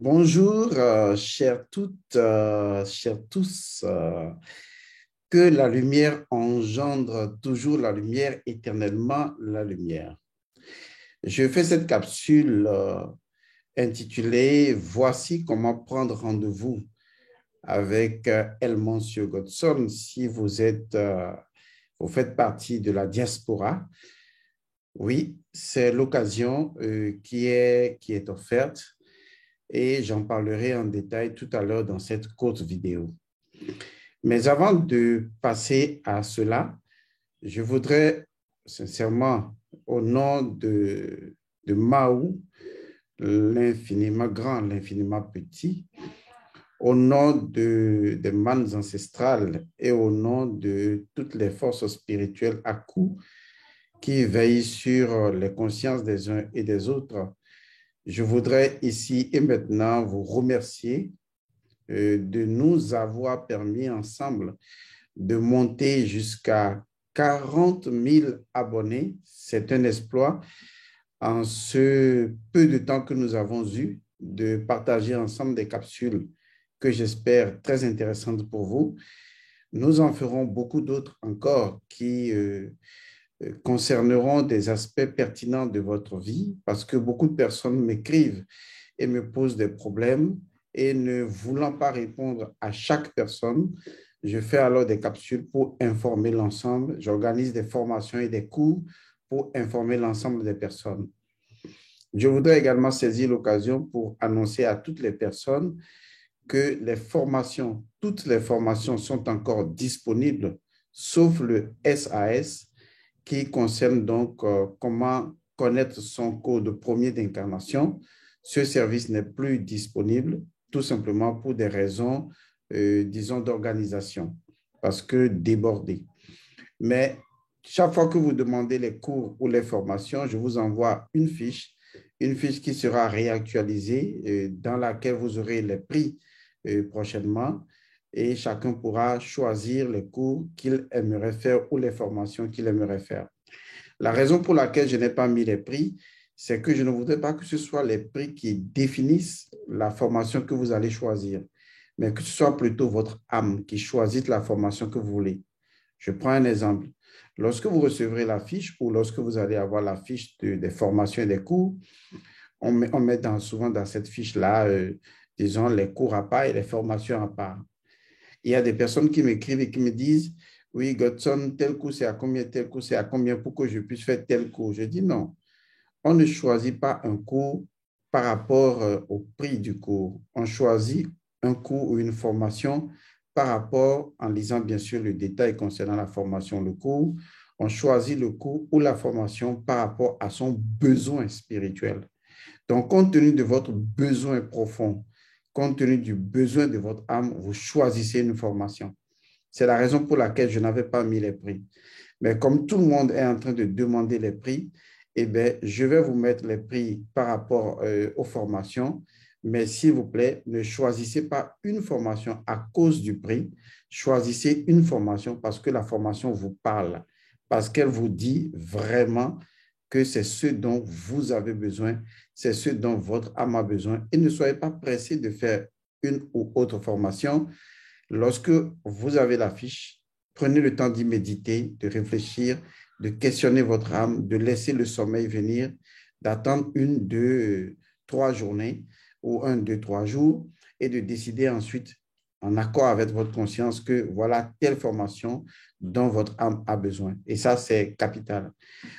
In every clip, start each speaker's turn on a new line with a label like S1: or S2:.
S1: Bonjour, chères toutes, chers tous. Que la lumière engendre toujours la lumière, éternellement la lumière. Je fais cette capsule intitulée Voici comment prendre rendez-vous avec Elmoncio Godson. Si vous faites partie de la diaspora, oui, c'est l'occasion qui est offerte et j'en parlerai en détail tout à l'heure dans cette courte vidéo. Mais avant de passer à cela, je voudrais sincèrement, au nom de Mahou, l'infiniment grand, l'infiniment petit, au nom des mannes ancestrales et au nom de toutes les forces spirituelles à coup qui veillent sur les consciences des uns et des autres, je voudrais ici et maintenant vous remercier de nous avoir permis ensemble de monter jusqu'à 40 000 abonnés. C'est un exploit en ce peu de temps que nous avons eu de partager ensemble des capsules que j'espère très intéressantes pour vous. Nous en ferons beaucoup d'autres encore qui concerneront des aspects pertinents de votre vie parce que beaucoup de personnes m'écrivent et me posent des problèmes et ne voulant pas répondre à chaque personne, je fais alors des capsules pour informer l'ensemble. J'organise des formations et des cours pour informer l'ensemble des personnes. Je voudrais également saisir l'occasion pour annoncer à toutes les personnes que les formations, toutes les formations sont encore disponibles, sauf le SAS, qui concerne donc comment connaître son code premier d'incarnation. Ce service n'est plus disponible, tout simplement pour des raisons, disons, d'organisation, parce que débordé. Mais chaque fois que vous demandez les cours ou les formations, je vous envoie une fiche qui sera réactualisée, dans laquelle vous aurez les prix prochainement et chacun pourra choisir les cours qu'il aimerait faire ou les formations qu'il aimerait faire. La raison pour laquelle je n'ai pas mis les prix, c'est que je ne voudrais pas que ce soit les prix qui définissent la formation que vous allez choisir, mais que ce soit plutôt votre âme qui choisit la formation que vous voulez. Je prends un exemple. Lorsque vous recevrez la fiche ou lorsque vous allez avoir la fiche des formations et des cours, on met souvent dans cette fiche-là, disons, les cours à part et les formations à part. Il y a des personnes qui m'écrivent et qui me disent, oui, Godson, tel cours c'est à combien, tel cours c'est à combien pour que je puisse faire tel cours. Je dis non, on ne choisit pas un cours par rapport au prix du cours. On choisit un cours ou une formation par rapport, en lisant bien sûr le détail concernant la formation, le cours, on choisit le cours ou la formation par rapport à son besoin spirituel. Donc, compte tenu de votre besoin profond, compte tenu du besoin de votre âme, vous choisissez une formation. C'est la raison pour laquelle je n'avais pas mis les prix. Mais comme tout le monde est en train de demander les prix, eh bien, je vais vous mettre les prix par rapport aux formations. Mais s'il vous plaît, ne choisissez pas une formation à cause du prix. Choisissez une formation parce que la formation vous parle, parce qu'elle vous dit vraiment que c'est ce dont vous avez besoin, c'est ce dont votre âme a besoin. Et ne soyez pas pressé de faire une ou autre formation. Lorsque vous avez la fiche, prenez le temps d'y méditer, de réfléchir, de questionner votre âme, de laisser le sommeil venir, d'attendre une, deux, 3 journées ou un, deux, 3 jours et de décider ensuite, en accord avec votre conscience, que voilà telle formation dont votre âme a besoin. Et ça, c'est capital.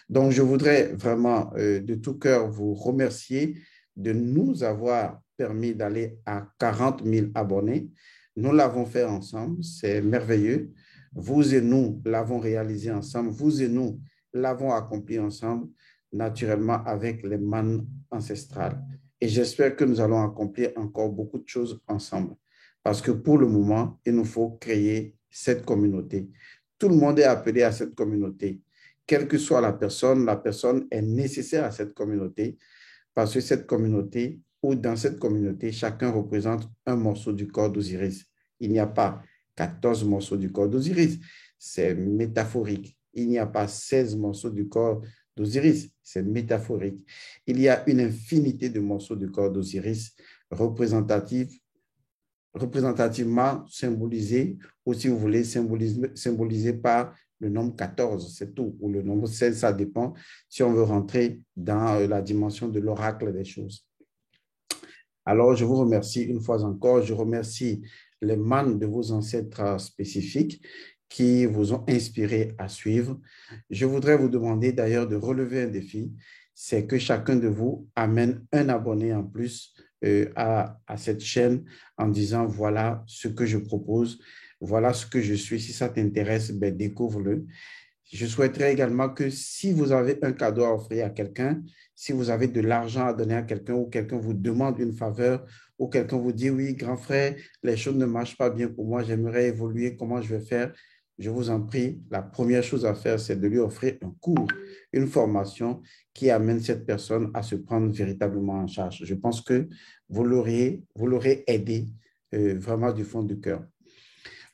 S1: Donc, je voudrais vraiment de tout cœur vous remercier de nous avoir permis d'aller à 40 000 abonnés. Nous l'avons fait ensemble, c'est merveilleux. Vous et nous l'avons réalisé ensemble, vous et nous l'avons accompli ensemble, naturellement avec les mannes ancestrales. Et j'espère que nous allons accomplir encore beaucoup de choses ensemble. Parce que pour le moment, il nous faut créer cette communauté. Tout le monde est appelé à cette communauté. Quelle que soit la personne est nécessaire à cette communauté parce que cette communauté ou dans cette communauté, chacun représente un morceau du corps d'Osiris. Il n'y a pas 14 morceaux du corps d'Osiris, c'est métaphorique. Il n'y a pas 16 morceaux du corps d'Osiris, c'est métaphorique. Il y a une infinité de morceaux du corps d'Osiris représentativement symbolisé, ou si vous voulez, symbolisé par le nombre 14, c'est tout, ou le nombre 16, ça dépend si on veut rentrer dans la dimension de l'oracle des choses. Alors, je vous remercie une fois encore. Je remercie les mânes de vos ancêtres spécifiques qui vous ont inspiré à suivre. Je voudrais vous demander d'ailleurs de relever un défi, c'est que chacun de vous amène un abonné en plus à cette chaîne en disant voilà ce que je propose, voilà ce que je suis. Si ça t'intéresse, ben, découvre-le. Je souhaiterais également que si vous avez un cadeau à offrir à quelqu'un, si vous avez de l'argent à donner à quelqu'un ou quelqu'un vous demande une faveur ou quelqu'un vous dit, oui, grand frère, les choses ne marchent pas bien pour moi, j'aimerais évoluer, comment je vais faire? Je vous en prie, la première chose à faire, c'est de lui offrir un cours, une formation qui amène cette personne à se prendre véritablement en charge. Je pense que vous l'aurez aidé vraiment du fond du cœur.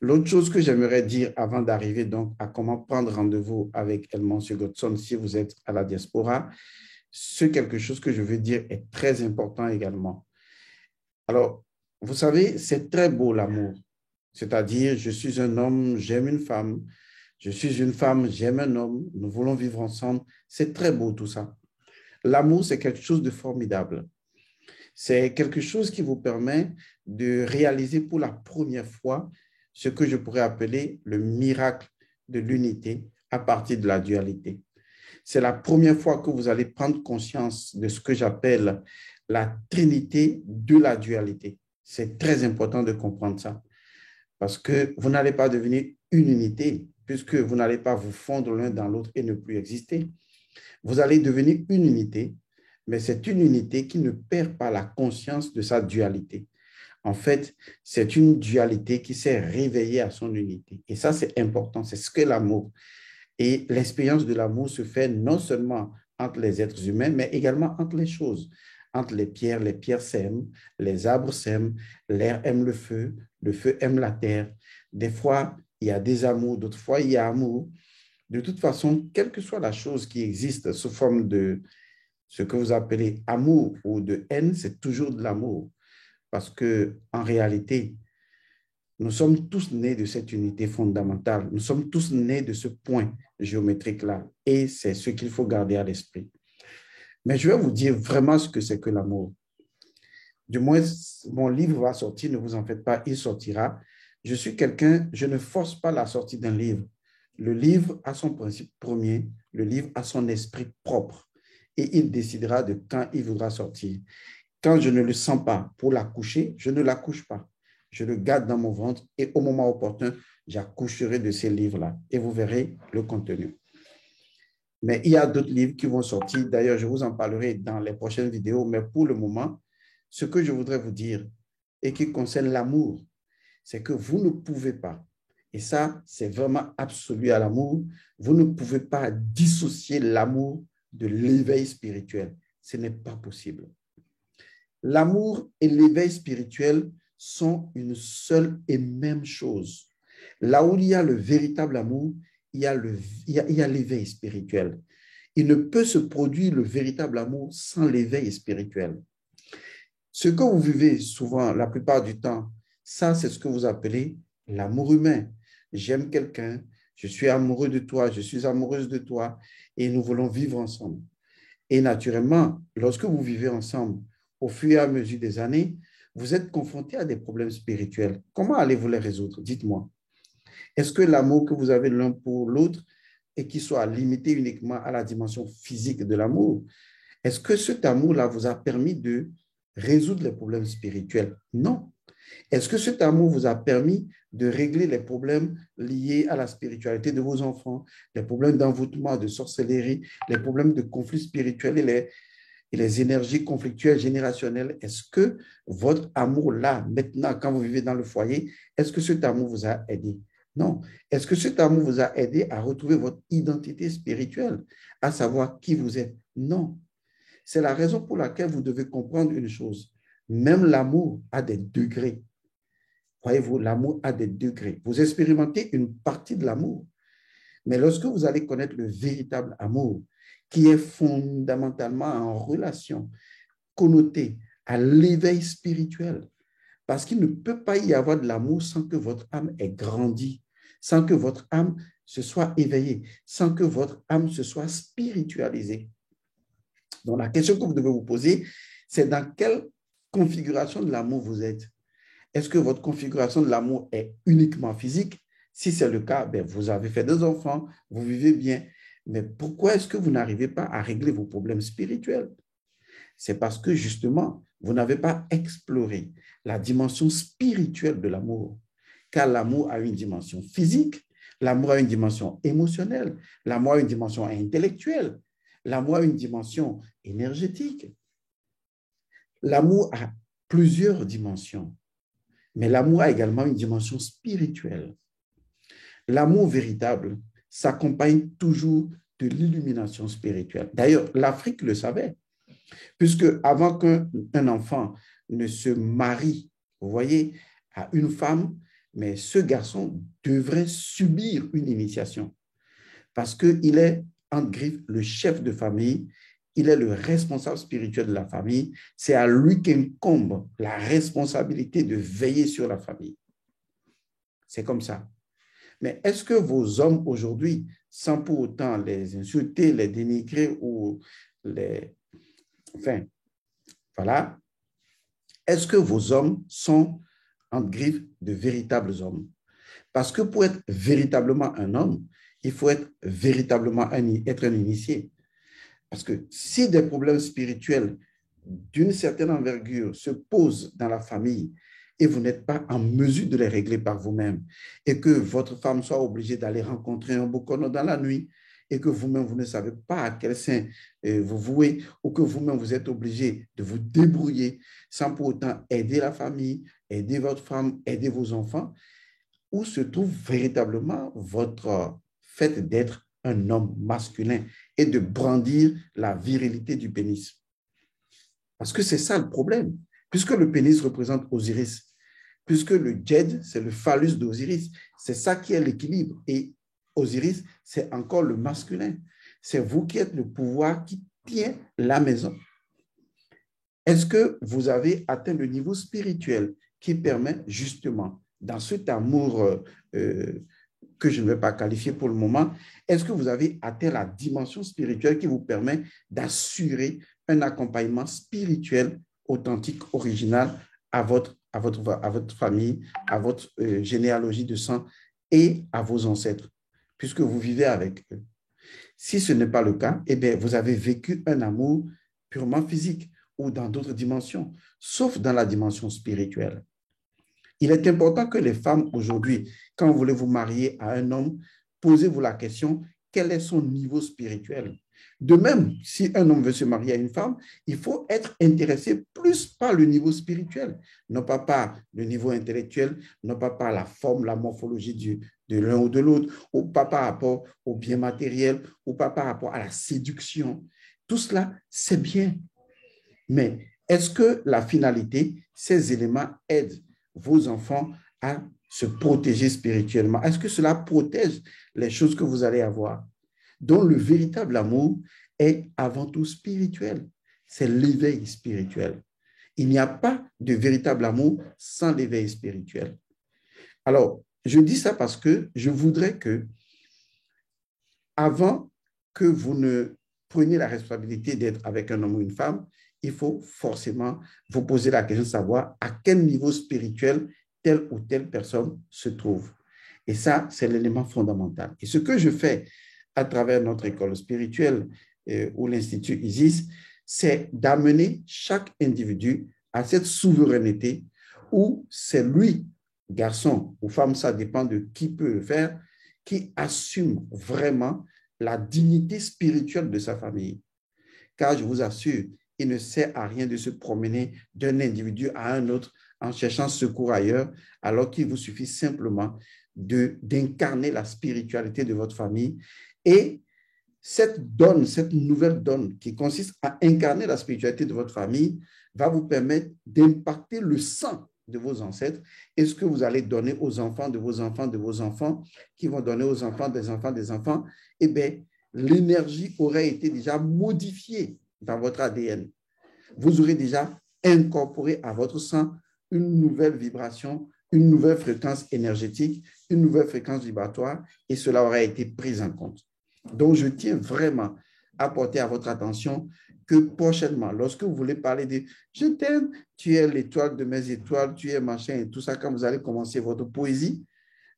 S1: L'autre chose que j'aimerais dire avant d'arriver donc à comment prendre rendez-vous avec Elmonsio Godson si vous êtes à la diaspora, ce quelque chose que je veux dire est très important également. Alors, vous savez, c'est très beau l'amour. C'est-à-dire, je suis un homme, j'aime une femme. Je suis une femme, j'aime un homme. Nous voulons vivre ensemble. C'est très beau tout ça. L'amour, c'est quelque chose de formidable. C'est quelque chose qui vous permet de réaliser pour la première fois ce que je pourrais appeler le miracle de l'unité à partir de la dualité. C'est la première fois que vous allez prendre conscience de ce que j'appelle la trinité de la dualité. C'est très important de comprendre ça parce que vous n'allez pas devenir une unité puisque vous n'allez pas vous fondre l'un dans l'autre et ne plus exister. Vous allez devenir une unité, mais c'est une unité qui ne perd pas la conscience de sa dualité. En fait, c'est une dualité qui s'est réveillée à son unité. Et ça, c'est important. C'est ce qu'est l'amour. Et l'expérience de l'amour se fait non seulement entre les êtres humains, mais également entre les choses. Entre les pierres s'aiment, les arbres s'aiment, l'air aime le feu aime la terre. Des fois, il y a des amours, d'autres fois, il y a amour. De toute façon, quelle que soit la chose qui existe sous forme de ce que vous appelez amour ou de haine, c'est toujours de l'amour. Parce que, en réalité, nous sommes tous nés de cette unité fondamentale. Nous sommes tous nés de ce point géométrique-là. Et c'est ce qu'il faut garder à l'esprit. Mais je vais vous dire vraiment ce que c'est que l'amour. Du moins, mon livre va sortir, ne vous en faites pas, il sortira. Je suis quelqu'un, je ne force pas la sortie d'un livre. Le livre a son principe premier, le livre a son esprit propre. Et il décidera de quand il voudra sortir. Quand je ne le sens pas pour l'accoucher, je ne l'accouche pas. Je le garde dans mon ventre et au moment opportun, j'accoucherai de ces livres-là et vous verrez le contenu. Mais il y a d'autres livres qui vont sortir. D'ailleurs, je vous en parlerai dans les prochaines vidéos. Mais pour le moment, ce que je voudrais vous dire et qui concerne l'amour, c'est que vous ne pouvez pas, et ça, c'est vraiment absolu à l'amour, vous ne pouvez pas dissocier l'amour de l'éveil spirituel. Ce n'est pas possible. L'amour et l'éveil spirituel sont une seule et même chose. Là où il y a le véritable amour, il y a l'éveil spirituel. Il ne peut se produire le véritable amour sans l'éveil spirituel. Ce que vous vivez souvent, la plupart du temps, ça, c'est ce que vous appelez l'amour humain. J'aime quelqu'un, je suis amoureux de toi, je suis amoureuse de toi et nous voulons vivre ensemble. Et naturellement, lorsque vous vivez ensemble, au fur et à mesure des années, vous êtes confronté à des problèmes spirituels. Comment allez-vous les résoudre? Dites-moi. Est-ce que l'amour que vous avez l'un pour l'autre et qui soit limité uniquement à la dimension physique de l'amour, est-ce que cet amour-là vous a permis de résoudre les problèmes spirituels? Non. Est-ce que cet amour vous a permis de régler les problèmes liés à la spiritualité de vos enfants, les problèmes d'envoûtement, de sorcellerie, les problèmes de conflits spirituels et les énergies conflictuelles générationnelles? Est-ce que votre amour-là, maintenant, quand vous vivez dans le foyer, est-ce que cet amour vous a aidé? Non. Est-ce que cet amour vous a aidé à retrouver votre identité spirituelle, à savoir qui vous êtes? Non. C'est la raison pour laquelle vous devez comprendre une chose. Même l'amour a des degrés. Voyez-vous, l'amour a des degrés. Vous expérimentez une partie de l'amour. Mais lorsque vous allez connaître le véritable amour, qui est fondamentalement en relation, connoté à l'éveil spirituel. Parce qu'il ne peut pas y avoir de l'amour sans que votre âme ait grandi, sans que votre âme se soit éveillée, sans que votre âme se soit spiritualisée. Donc, la question que vous devez vous poser, c'est dans quelle configuration de l'amour vous êtes. Est-ce que votre configuration de l'amour est uniquement physique? Si c'est le cas, ben, vous avez fait des enfants, vous vivez bien. Mais pourquoi est-ce que vous n'arrivez pas à régler vos problèmes spirituels? C'est parce que justement, vous n'avez pas exploré la dimension spirituelle de l'amour. Car l'amour a une dimension physique, l'amour a une dimension émotionnelle, l'amour a une dimension intellectuelle, l'amour a une dimension énergétique. L'amour a plusieurs dimensions, mais l'amour a également une dimension spirituelle. L'amour véritable s'accompagne toujours de l'illumination spirituelle. D'ailleurs, l'Afrique le savait, puisque avant qu'un enfant ne se marie, vous voyez, à une femme, mais ce garçon devrait subir une initiation parce qu'il est, en griffe, le chef de famille, il est le responsable spirituel de la famille, c'est à lui qu'incombe la responsabilité de veiller sur la famille. C'est comme ça. Mais est-ce que vos hommes aujourd'hui, sans pour autant les insulter, les dénigrer ou les... Enfin, voilà. Est-ce que vos hommes sont, en griffe, de véritables hommes? Parce que pour être véritablement un homme, il faut être véritablement être un initié. Parce que si des problèmes spirituels d'une certaine envergure se posent dans la famille et vous n'êtes pas en mesure de les régler par vous-même et que votre femme soit obligée d'aller rencontrer un bokono dans la nuit et que vous-même, vous ne savez pas à quel sein vous vouez ou que vous-même, vous êtes obligé de vous débrouiller sans pour autant aider la famille, aider votre femme, aider vos enfants, où se trouve véritablement votre fait d'être un homme masculin et de brandir la virilité du pénis. Parce que c'est ça le problème, puisque le pénis représente Osiris, puisque le djed, c'est le phallus d'Osiris, c'est ça qui est l'équilibre. Et Osiris, c'est encore le masculin. C'est vous qui êtes le pouvoir qui tient la maison. Est-ce que vous avez atteint le niveau spirituel qui permet justement, dans cet amour que je ne vais pas qualifier pour le moment, est-ce que vous avez atteint la dimension spirituelle qui vous permet d'assurer un accompagnement spirituel authentique, original à votre famille, à votre généalogie de sang et à vos ancêtres, puisque vous vivez avec eux? Si ce n'est pas le cas, eh bien, vous avez vécu un amour purement physique ou dans d'autres dimensions, sauf dans la dimension spirituelle. Il est important que les femmes aujourd'hui, quand vous voulez vous marier à un homme, posez-vous la question, quel est son niveau spirituel? De même, si un homme veut se marier à une femme, il faut être intéressé plus par le niveau spirituel, non pas par le niveau intellectuel, non pas par la forme, la morphologie de l'un ou de l'autre, ou pas par rapport au bien matériel, ou pas par rapport à la séduction. Tout cela, c'est bien. Mais est-ce que la finalité, ces éléments aident vos enfants à se protéger spirituellement? Est-ce que cela protège les choses que vous allez avoir? Donc, le véritable amour est avant tout spirituel. C'est l'éveil spirituel. Il n'y a pas de véritable amour sans l'éveil spirituel. Alors, je dis ça parce que je voudrais que, avant que vous ne preniez la responsabilité d'être avec un homme ou une femme, il faut forcément vous poser la question de savoir à quel niveau spirituel telle ou telle personne se trouve. Et ça, c'est l'élément fondamental. Et ce que je fais à travers notre école spirituelle ou l'Institut Isis, c'est d'amener chaque individu à cette souveraineté où c'est lui, garçon ou femme, ça dépend de qui peut le faire, qui assume vraiment la dignité spirituelle de sa famille. Car je vous assure, il ne sert à rien de se promener d'un individu à un autre en cherchant secours ailleurs, alors qu'il vous suffit simplement d'incarner la spiritualité de votre famille. Et cette nouvelle donne qui consiste à incarner la spiritualité de votre famille va vous permettre d'impacter le sang de vos ancêtres et ce que vous allez donner aux enfants de vos enfants, de vos enfants, qui vont donner aux enfants, des enfants, eh bien, l'énergie aurait été déjà modifiée dans votre ADN. Vous aurez déjà incorporer à votre sang une nouvelle vibration, une nouvelle fréquence énergétique, une nouvelle fréquence vibratoire, et cela aura été pris en compte. Donc, je tiens vraiment à porter à votre attention que prochainement, lorsque vous voulez parler de « je t'aime, tu es l'étoile de mes étoiles, tu es machin » et tout ça, quand vous allez commencer votre poésie,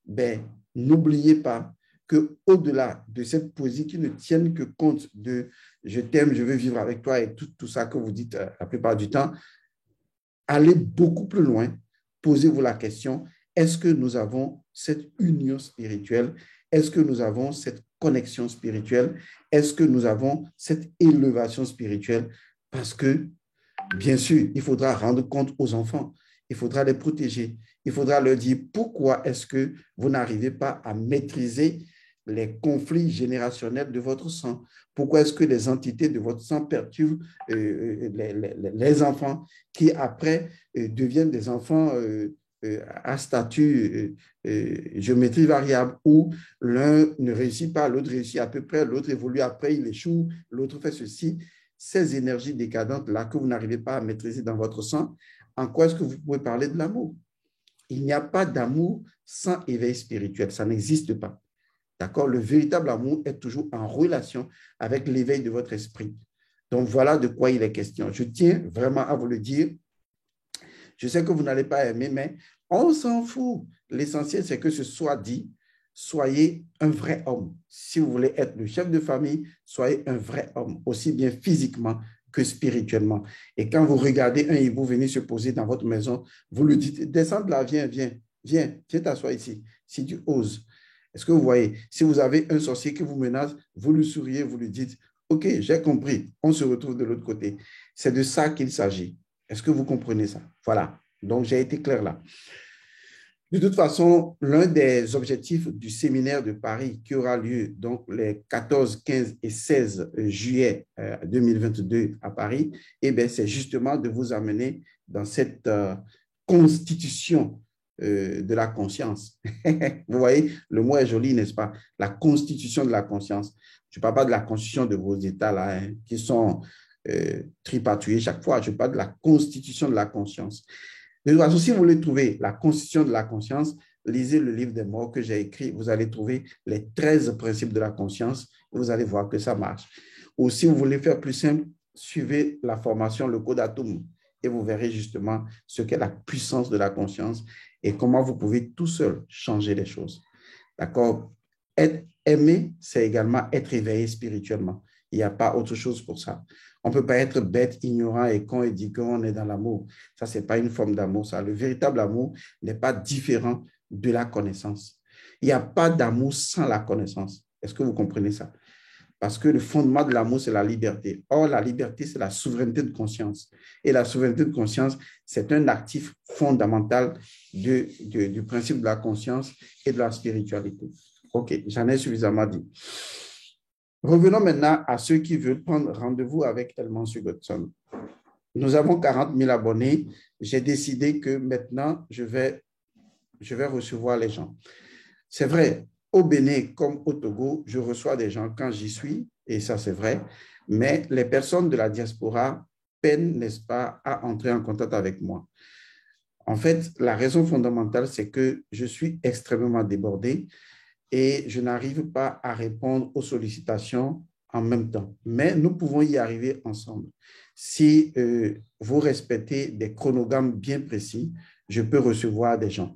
S1: ben, n'oubliez pas qu'au-delà de cette poésie qui ne tienne que compte de « je t'aime, je veux vivre avec toi » et tout ça que vous dites la plupart du temps, allez beaucoup plus loin, posez-vous la question, est-ce que nous avons cette union spirituelle? Est-ce que nous avons cette connexion spirituelle? Est-ce que nous avons cette élévation spirituelle? Parce que, bien sûr, il faudra rendre compte aux enfants, il faudra les protéger, il faudra leur dire pourquoi est-ce que vous n'arrivez pas à maîtriser les conflits générationnels de votre sang. Pourquoi est-ce que les entités de votre sang perturbent les enfants qui, après, deviennent des enfants à statut géométrie variable, où l'un ne réussit pas, l'autre réussit à peu près, l'autre évolue après, il échoue, l'autre fait ceci. Ces énergies décadentes-là que vous n'arrivez pas à maîtriser dans votre sang, en quoi est-ce que vous pouvez parler de l'amour? Il n'y a pas d'amour sans éveil spirituel, ça n'existe pas. D'accord? Le véritable amour est toujours en relation avec l'éveil de votre esprit. Donc, voilà de quoi il est question. Je tiens vraiment à vous le dire. Je sais que vous n'allez pas aimer, mais on s'en fout. L'essentiel, c'est que ce soit dit, soyez un vrai homme. Si vous voulez être le chef de famille, soyez un vrai homme, aussi bien physiquement que spirituellement. Et quand vous regardez un hibou venir se poser dans votre maison, vous lui dites, descends de là, viens t'asseoir ici, si tu oses. Est-ce que vous voyez? Si vous avez un sorcier qui vous menace, vous lui souriez, vous lui dites, OK, j'ai compris, on se retrouve de l'autre côté. C'est de ça qu'il s'agit. Est-ce que vous comprenez ça? Voilà. Donc, j'ai été clair là. De toute façon, l'un des objectifs du séminaire de Paris qui aura lieu donc les 14, 15 et 16 juillet 2022 à Paris, c'est justement de vous amener dans cette constitution de la conscience. Vous voyez, le mot est joli, n'est-ce pas? La constitution de la conscience. Je ne parle pas de la constitution de vos États là, qui sont tripatouillés chaque fois. Je parle de la constitution de la conscience. De toute façon, si vous voulez trouver la constitution de la conscience, lisez le livre des morts que j'ai écrit. Vous allez trouver les 13 principes de la conscience. Vous allez voir que ça marche. Ou si vous voulez faire plus simple, suivez la formation, le code atome, et vous verrez justement ce qu'est la puissance de la conscience et comment vous pouvez tout seul changer les choses. D'accord? Être aimé, c'est également être éveillé spirituellement. Il n'y a pas autre chose pour ça. On ne peut pas être bête, ignorant et con et dire qu'on est dans l'amour. Ça, ce n'est pas une forme d'amour, ça. Le véritable amour n'est pas différent de la connaissance. Il n'y a pas d'amour sans la connaissance. Est-ce que vous comprenez ça? Parce que le fondement de l'amour, c'est la liberté. Or, la liberté, c'est la souveraineté de conscience. Et la souveraineté de conscience, c'est un actif fondamental du principe de la conscience et de la spiritualité. OK, j'en ai suffisamment dit. Revenons maintenant à ceux qui veulent prendre rendez-vous avec Elmansu Godson. Nous avons 40 000 abonnés. J'ai décidé que maintenant, je vais recevoir les gens. C'est vrai, au Bénin comme au Togo, je reçois des gens quand j'y suis, et ça c'est vrai, mais les personnes de la diaspora peinent, n'est-ce pas, à entrer en contact avec moi. En fait, la raison fondamentale, c'est que je suis extrêmement débordé et je n'arrive pas à répondre aux sollicitations en même temps. Mais nous pouvons y arriver ensemble. Si vous respectez des chronogrammes bien précis, je peux recevoir des gens.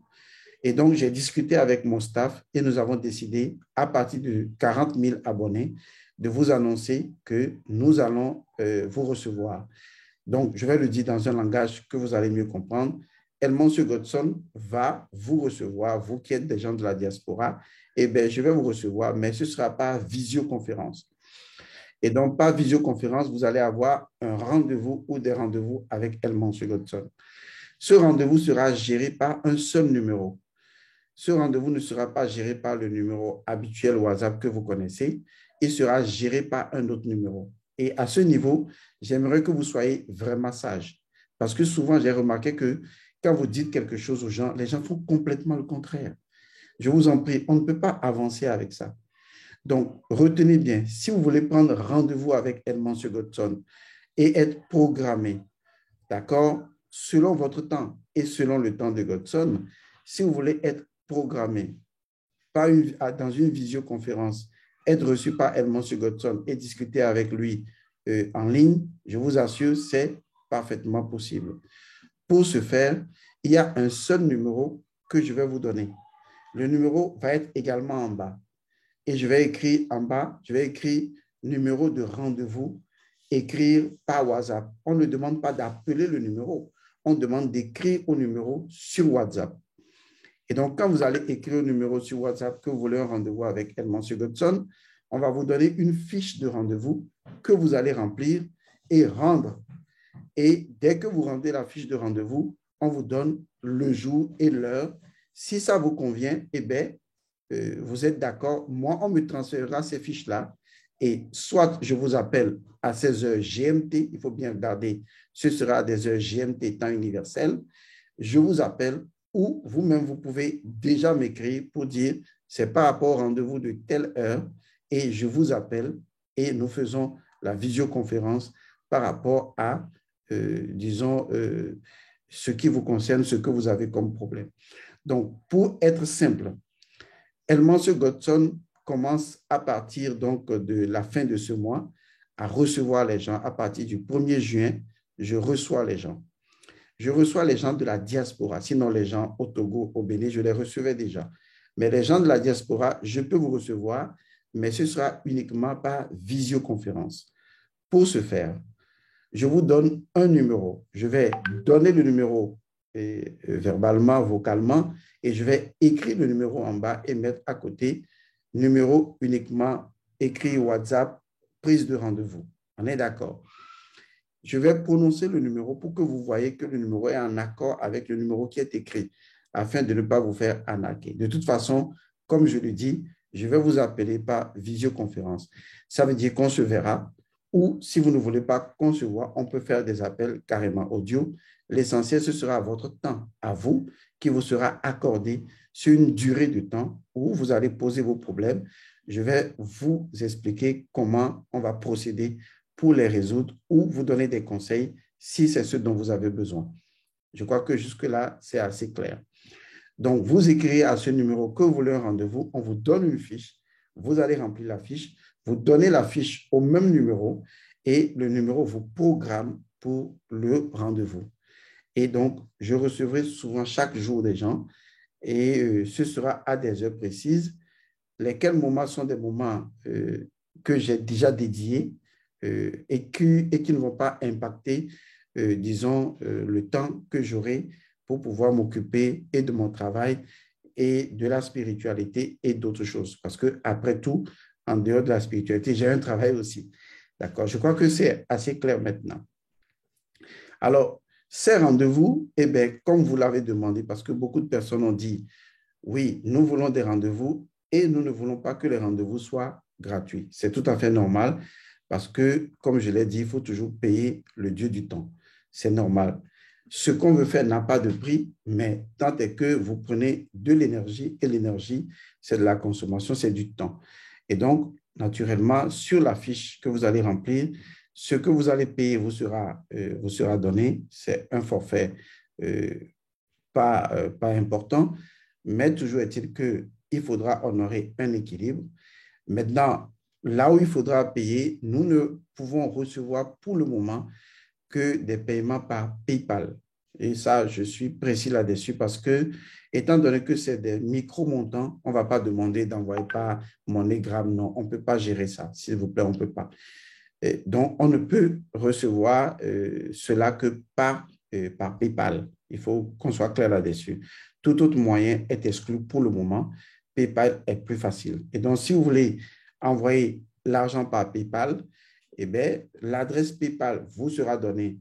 S1: Et donc, j'ai discuté avec mon staff et nous avons décidé, à partir de 40 000 abonnés, de vous annoncer que nous allons vous recevoir. Donc, je vais le dire dans un langage que vous allez mieux comprendre. Elmansu Godson va vous recevoir, vous qui êtes des gens de la diaspora, je vais vous recevoir, mais ce ne sera pas visioconférence. Et donc, par visioconférence, vous allez avoir un rendez-vous ou des rendez-vous avec Elmansu Godson. Ce rendez-vous sera géré par un seul numéro. Ce rendez-vous ne sera pas géré par le numéro habituel WhatsApp que vous connaissez, il sera géré par un autre numéro. Et à ce niveau, j'aimerais que vous soyez vraiment sage. Parce que souvent, j'ai remarqué que quand vous dites quelque chose aux gens, les gens font complètement le contraire. Je vous en prie, on ne peut pas avancer avec ça. Donc, retenez bien, si vous voulez prendre rendez-vous avec Elmansu Godson et être programmé, d'accord, selon votre temps et selon le temps de Godson, si vous voulez être programmé dans une visioconférence, être reçu par Edmond Godson et discuter avec lui en ligne, je vous assure, c'est parfaitement possible. Pour ce faire, il y a un seul numéro que je vais vous donner. Le numéro va être également en bas. Et je vais écrire en bas, je vais écrire numéro de rendez-vous, écrire par WhatsApp. On ne demande pas d'appeler le numéro, on demande d'écrire au numéro sur WhatsApp. Et donc, quand vous allez écrire au numéro sur WhatsApp que vous voulez un rendez-vous avec Edmond Godson, on va vous donner une fiche de rendez-vous que vous allez remplir et rendre. Et dès que vous rendez la fiche de rendez-vous, on vous donne le jour et l'heure. Si ça vous convient, eh bien, vous êtes d'accord, moi, on me transférera ces fiches-là et soit je vous appelle à 16 heures GMT, il faut bien regarder, ce sera à des heures GMT, temps universel, je vous appelle ou vous-même, vous pouvez déjà m'écrire pour dire c'est par rapport au rendez-vous de telle heure et je vous appelle et nous faisons la visioconférence par rapport à, disons, ce qui vous concerne, ce que vous avez comme problème. Donc, pour être simple, Edmond Godson commence à partir donc de la fin de ce mois à recevoir les gens. À partir du 1er juin, je reçois les gens. Je reçois les gens de la diaspora. Sinon, les gens au Togo, au Bénin, je les recevais déjà. Mais les gens de la diaspora, je peux vous recevoir, mais ce sera uniquement par visioconférence. Pour ce faire, je vous donne un numéro. Je vais donner le numéro verbalement, vocalement, et je vais écrire le numéro en bas et mettre à côté numéro uniquement écrit WhatsApp, prise de rendez-vous. On est d'accord? Je vais prononcer le numéro pour que vous voyez que le numéro est en accord avec le numéro qui est écrit, afin de ne pas vous faire arnaquer. De toute façon, comme je le dis, je vais vous appeler par visioconférence. Ça veut dire qu'on se verra, ou si vous ne voulez pas qu'on se voit, on peut faire des appels carrément audio. L'essentiel, ce sera votre temps, à vous, qui vous sera accordé sur une durée de temps où vous allez poser vos problèmes. Je vais vous expliquer comment on va procéder pour les résoudre ou vous donner des conseils si c'est ce dont vous avez besoin. Je crois que jusque-là, c'est assez clair. Donc, vous écrivez à ce numéro que vous voulez un rendez-vous, on vous donne une fiche, vous allez remplir la fiche, vous donnez la fiche au même numéro et le numéro vous programme pour le rendez-vous. Et donc, je recevrai souvent chaque jour des gens et ce sera à des heures précises, lesquels moments sont des moments que j'ai déjà dédiés et qui ne vont pas impacter, disons, le temps que j'aurai pour pouvoir m'occuper et de mon travail et de la spiritualité et d'autres choses. Parce que après tout, en dehors de la spiritualité, j'ai un travail aussi. D'accord? Je crois que c'est assez clair maintenant. Alors, ces rendez-vous, eh bien, comme vous l'avez demandé, parce que beaucoup de personnes ont dit, oui, nous voulons des rendez-vous et nous ne voulons pas que les rendez-vous soient gratuits. C'est tout à fait normal parce que, comme je l'ai dit, il faut toujours payer le Dieu du temps. C'est normal. Ce qu'on veut faire n'a pas de prix, mais tant est que vous prenez de l'énergie et l'énergie, c'est de la consommation, c'est du temps. Et donc, naturellement, sur la fiche que vous allez remplir, ce que vous allez payer vous sera donné. C'est un forfait pas important, mais toujours est-il qu'il faudra honorer un équilibre. Maintenant, là où il faudra payer, nous ne pouvons recevoir pour le moment que des paiements par PayPal. Et ça, je suis précis là-dessus parce que, étant donné que c'est des micro-montants, on ne va pas demander d'envoyer par MoneyGram. Non, on ne peut pas gérer ça. S'il vous plaît, on ne peut pas. Et donc, on ne peut recevoir cela que par PayPal. Il faut qu'on soit clair là-dessus. Tout autre moyen est exclu pour le moment. PayPal est plus facile. Et donc, si vous voulez envoyer l'argent par PayPal, eh bien, l'adresse PayPal vous sera donnée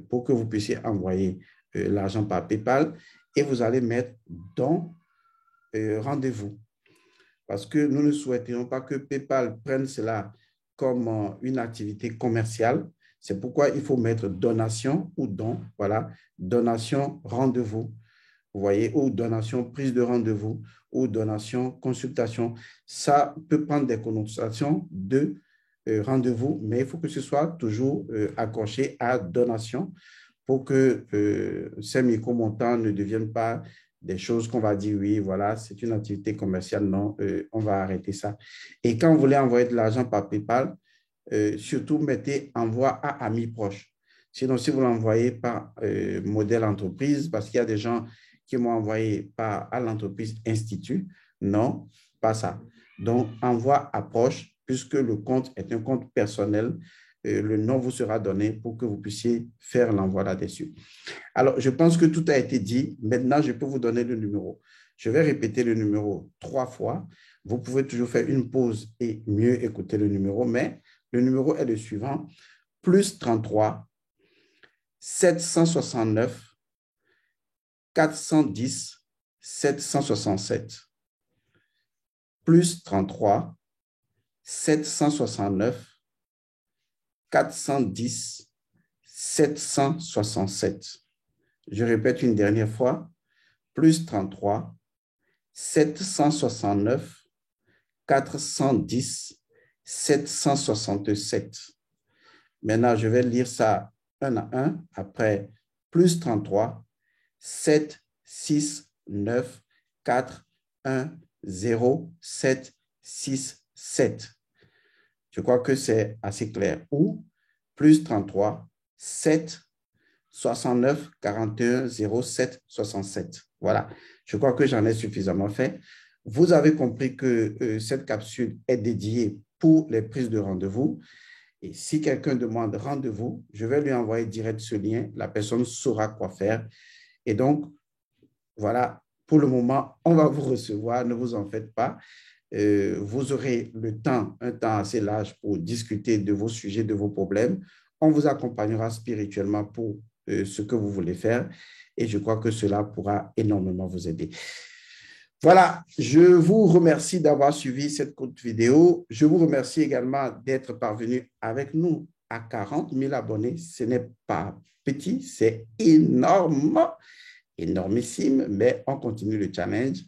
S1: pour que vous puissiez envoyer l'argent par PayPal et vous allez mettre dans rendez-vous. Parce que nous ne souhaiterions pas que PayPal prenne cela comme une activité commerciale. C'est pourquoi il faut mettre donation ou don, voilà, donation rendez-vous, vous voyez, ou donation prise de rendez-vous, ou donation consultation. Ça peut prendre des connotations de rendez-vous, mais il faut que ce soit toujours accroché à donation pour que ces micro-montants ne deviennent pas des choses qu'on va dire, oui, voilà, c'est une activité commerciale, non, on va arrêter ça. Et quand vous voulez envoyer de l'argent par PayPal, surtout mettez envoi à amis proches. Sinon, si vous l'envoyez par modèle entreprise, parce qu'il y a des gens qui m'ont envoyé à l'entreprise Institut, non, pas ça. Donc, envoi à proche, puisque le compte est un compte personnel, le nom vous sera donné pour que vous puissiez faire l'envoi là-dessus. Alors, je pense que tout a été dit. Maintenant, je peux vous donner le numéro. Je vais répéter le numéro 3 fois. Vous pouvez toujours faire une pause et mieux écouter le numéro, mais le numéro est le suivant, plus 33 769 410 767. Plus 33 769 410 767. Je répète une dernière fois, plus 33 769 410 767. Maintenant, je vais lire ça un à un. Après, plus 33 7 6 9 4 1 0 7 6 7. Je crois que c'est assez clair. Ou plus 33 7 69 41 07 67. Voilà. Je crois que j'en ai suffisamment fait. Vous avez compris que cette capsule est dédiée pour les prises de rendez-vous. Et si quelqu'un demande rendez-vous, je vais lui envoyer direct ce lien. La personne saura quoi faire. Et donc, voilà, pour le moment, on va vous recevoir. Ne vous en faites pas. Vous aurez le temps, un temps assez large pour discuter de vos sujets, de vos problèmes. On vous accompagnera spirituellement pour ce que vous voulez faire. Et je crois que cela pourra énormément vous aider. Voilà, je vous remercie d'avoir suivi cette courte vidéo. Je vous remercie également d'être parvenu avec nous à 40 000 abonnés. Ce n'est pas petit, c'est énorme, énormissime, mais on continue le challenge.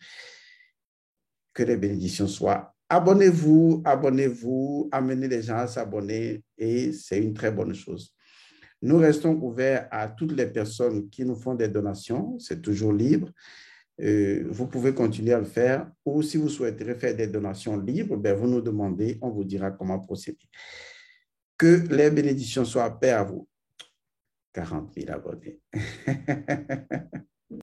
S1: Que les bénédictions soient. Abonnez-vous, abonnez-vous, amenez les gens à s'abonner et c'est une très bonne chose. Nous restons ouverts à toutes les personnes qui nous font des donations. C'est toujours libre. Vous pouvez continuer à le faire ou si vous souhaiterez faire des donations libres, ben vous nous demandez, on vous dira comment procéder. Que les bénédictions soient paix à vous. 40 000 abonnés.